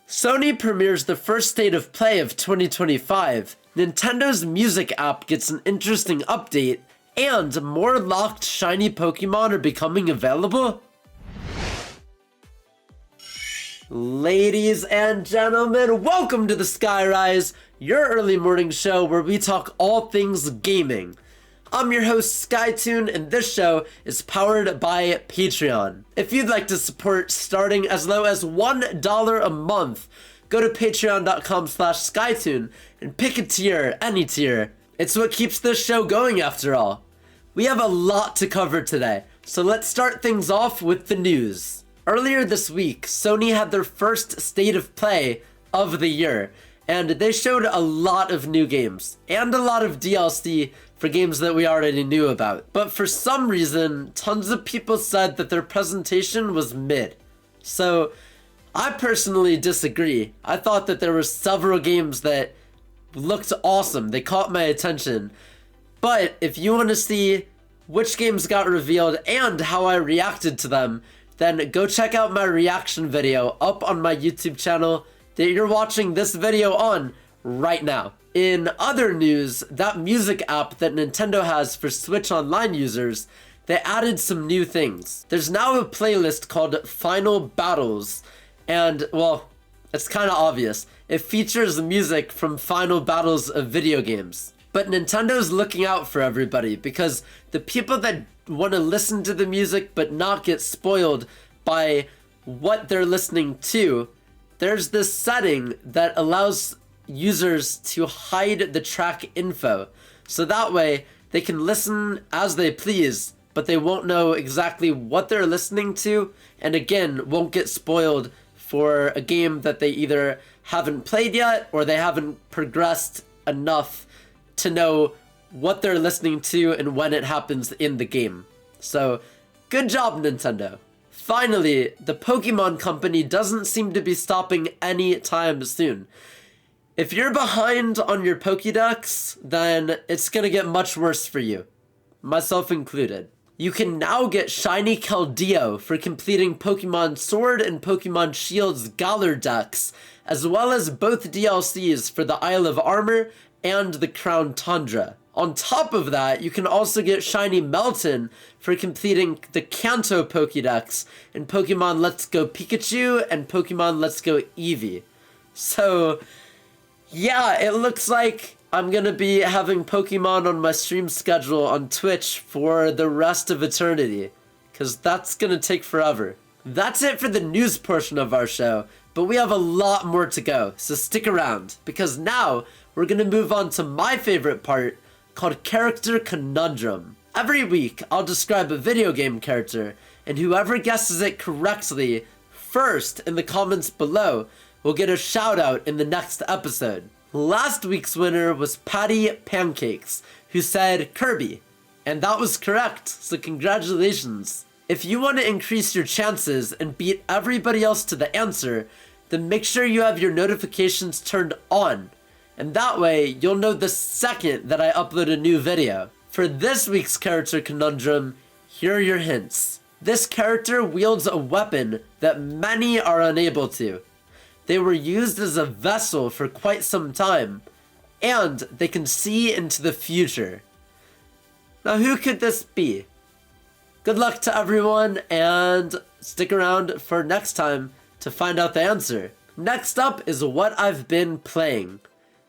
Sony premieres the first State of Play of 2025, Nintendo's music app gets an interesting update, and more locked shiny Pokemon are becoming available? Ladies and gentlemen, welcome to the Skyrise, your early morning show where we talk all things gaming. I'm your host Skytune, and this show is powered by Patreon. If you'd like to support starting as low as $1 a month, go to patreon.com/Skytune and pick a tier, any tier. It's what keeps this show going after all. We have a lot to cover today, so let's start things off with the news. Earlier this week, Sony had their first State of Play of the year, and they showed a lot of new games, and a lot of DLC for games that we already knew about. But for some reason, tons of people said that their presentation was mid. So, I personally disagree. I thought that there were several games that looked awesome. They caught my attention. But if you want to see which games got revealed and how I reacted to them, then go check out my reaction video up on my YouTube channel that you're watching this video on right now. In other news, that music app that Nintendo has for Switch Online users, they added some new things. There's now a playlist called Final Battles, and, well, it's kind of obvious. It features music from final battles of video games. But Nintendo's looking out for everybody, because the people that want to listen to the music but not get spoiled by what they're listening to, there's this setting that allows users to hide the track info. So that way, they can listen as they please, but they won't know exactly what they're listening to, and again, won't get spoiled for a game that they either haven't played yet, or they haven't progressed enough to know what they're listening to and when it happens in the game. So, good job, Nintendo. Finally, the Pokémon company doesn't seem to be stopping anytime soon. If you're behind on your Pokédex, then it's gonna get much worse for you, myself included. You can now get Shiny Keldeo for completing Pokemon Sword and Pokemon Shield's Galar decks, as well as both DLCs for the Isle of Armor and the Crown Tundra. On top of that, you can also get Shiny Melton for completing the Kanto Pokédex in Pokemon Let's Go Pikachu and Pokemon Let's Go Eevee. So, yeah, it looks like I'm gonna be having Pokemon on my stream schedule on Twitch for the rest of eternity, because that's gonna take forever. That's it for the news portion of our show, but we have a lot more to go, so stick around, because now we're gonna move on to my favorite part, called Character Conundrum. Every week, I'll describe a video game character, and whoever guesses it correctly first in the comments below will get a shout out in the next episode. Last week's winner was Patty Pancakes, who said Kirby, and that was correct, so congratulations. If you want to increase your chances and beat everybody else to the answer, then make sure you have your notifications turned on, and that way you'll know the second that I upload a new video. For this week's Character Conundrum, here are your hints. This character wields a weapon that many are unable to. They were used as a vessel for quite some time, and they can see into the future. Now, who could this be? Good luck to everyone, and stick around for next time to find out the answer. Next up is what I've been playing.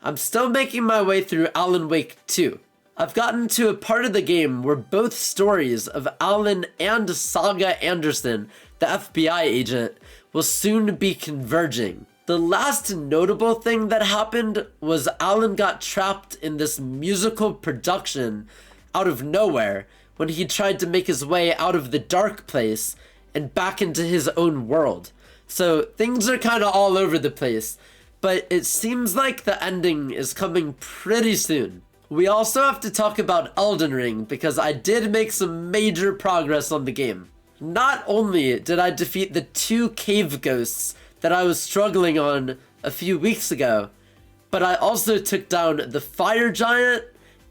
I'm still making my way through Alan Wake 2. I've gotten to a part of the game where both stories of Alan and Saga Anderson, the FBI agent, will soon be converging. The last notable thing that happened was Alan got trapped in this musical production out of nowhere when he tried to make his way out of the dark place and back into his own world. So things are kind of all over the place, but it seems like the ending is coming pretty soon. We also have to talk about Elden Ring because I did make some major progress on the game. Not only did I defeat the 2 cave ghosts that I was struggling on a few weeks ago, but I also took down the fire giant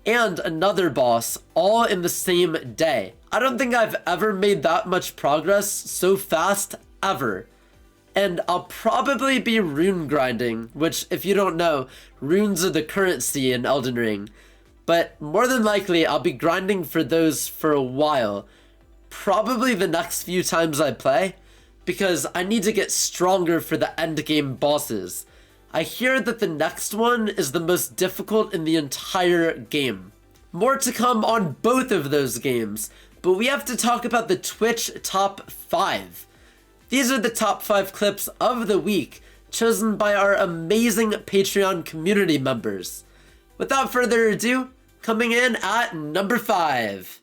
and another boss all in the same day. I don't think I've ever made that much progress so fast ever. And I'll probably be rune grinding, which, if you don't know, runes are the currency in Elden Ring. But more than likely, I'll be grinding for those for a while. Probably the next few times I play, because I need to get stronger for the endgame bosses. I hear that the next one is the most difficult in the entire game. More to come on both of those games, but we have to talk about the Twitch top 5. These are the top 5 clips of the week, chosen by our amazing Patreon community members. Without further ado, coming in at number 5.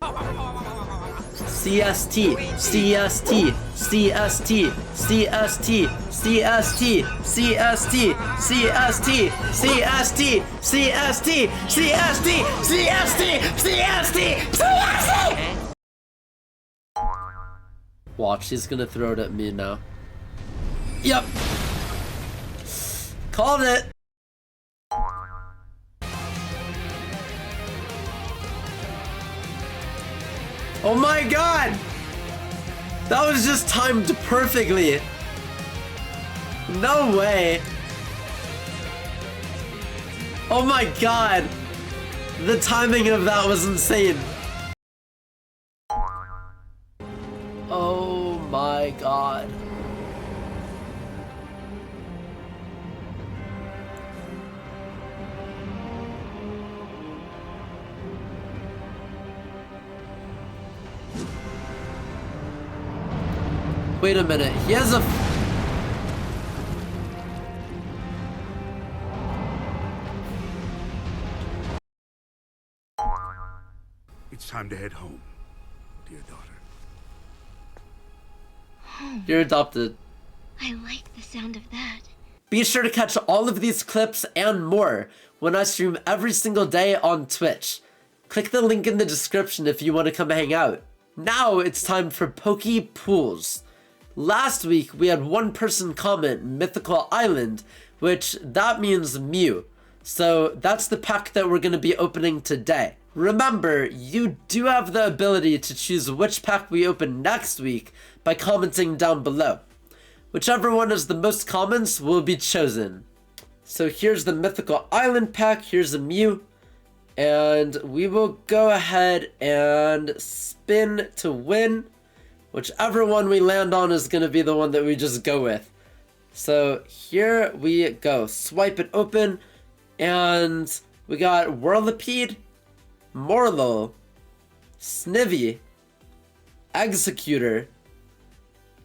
CST, CST, CST, CST, CST, CST, CST, CST, CST, CST, CST, CST, CST! Watch, he's gonna throw it at me now. Yep. Called it. Oh my god! That was just timed perfectly. No way. Oh my god. The timing of that was insane. Oh my god. Wait a minute, he has a... It's time to head home, dear daughter. Home. You're adopted. I like the sound of that. Be sure to catch all of these clips and more when I stream every single day on Twitch. Click the link in the description if you want to come hang out. Now it's time for Poke Pools. Last week we had one person comment Mythical Island, which that means Mew. So that's the pack that we're going to be opening today. Remember, you do have the ability to choose which pack we open next week by commenting down below. Whichever one has the most comments will be chosen. So here's the Mythical Island pack, here's a Mew, and we will go ahead and spin to win. Whichever one we land on is going to be the one that we just go with. So here we go. Swipe it open, and we got Whirlipede, Morlul, Snivy, Executor,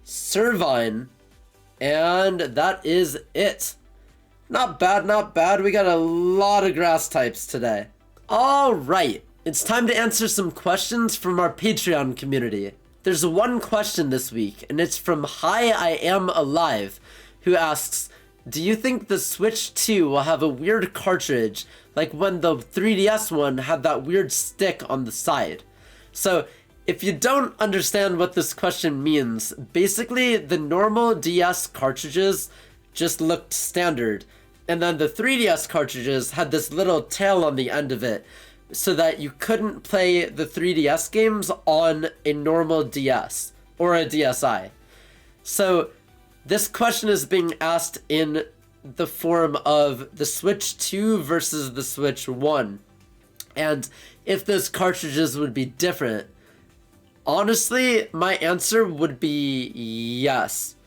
Servine, and that is it. Not bad, not bad. We got a lot of grass types today. Alright, it's time to answer some questions from our Patreon community. There's one question this week, and it's from Hi I Am Alive, who asks, do you think the Switch 2 will have a weird cartridge, like when the 3DS one had that weird stick on the side? So, if you don't understand what this question means, basically the normal DS cartridges just looked standard, and then the 3DS cartridges had this little tail on the end of it, so that you couldn't play the 3DS games on a normal DS or a DSi. So this question is being asked in the form of the Switch 2 versus the Switch 1, and if those cartridges would be different. Honestly, my answer would be yes.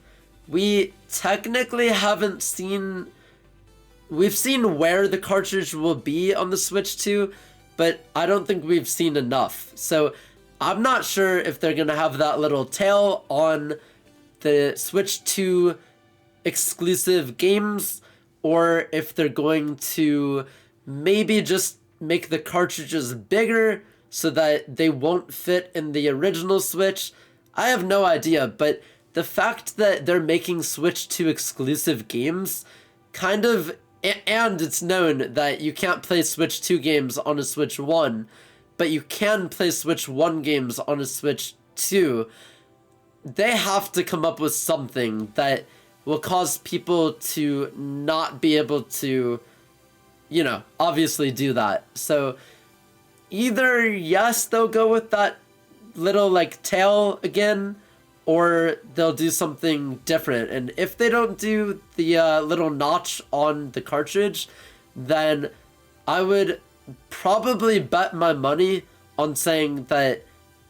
We technically haven't seen... We've seen where the cartridge will be on the Switch 2, but I don't think we've seen enough. So I'm not sure if they're going to have that little tail on the Switch 2 exclusive games, or if they're going to maybe just make the cartridges bigger so that they won't fit in the original Switch. I have no idea, but the fact that they're making Switch 2 exclusive games kind of... And it's known that you can't play Switch 2 games on a Switch 1, but you can play Switch 1 games on a Switch 2. They have to come up with something that will cause people to not be able to, you know, obviously do that. So either yes, they'll go with that little like tail again, or they'll do something different. And if they don't do the little notch on the cartridge, then I would probably bet my money on saying that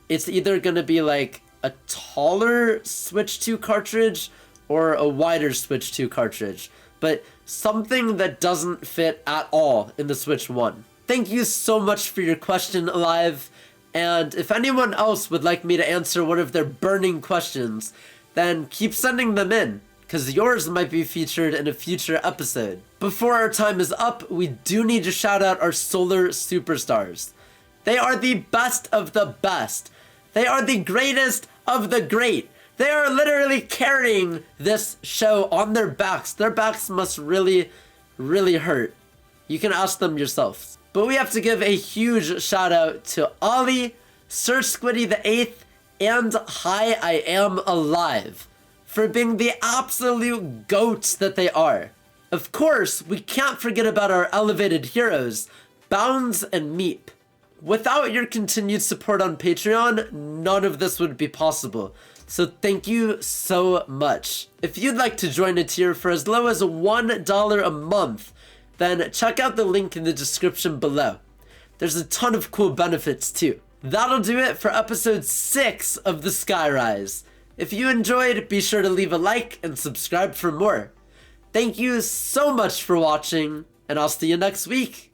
it's either going to be like a taller Switch 2 cartridge or a wider Switch 2 cartridge, but something that doesn't fit at all in the Switch 1. Thank you so much for your question, Alive. And if anyone else would like me to answer one of their burning questions, then keep sending them in, because yours might be featured in a future episode. Before our time is up, we do need to shout out our Solar Superstars. They are the best of the best. They are the greatest of the great. They are literally carrying this show on their backs. Their backs must really, really hurt. You can ask them yourselves. But we have to give a huge shout out to Ollie, Sir Squiddy the 8th, and Hi I Am Alive for being the absolute goats that they are. Of course, we can't forget about our elevated heroes, Bounds and Meep. Without your continued support on Patreon, none of this would be possible. So thank you so much. If you'd like to join a tier for as low as $1 a month, then check out the link in the description below. There's a ton of cool benefits too. That'll do it for episode 6 of the Skyrise. If you enjoyed, be sure to leave a like and subscribe for more. Thank you so much for watching, and I'll see you next week.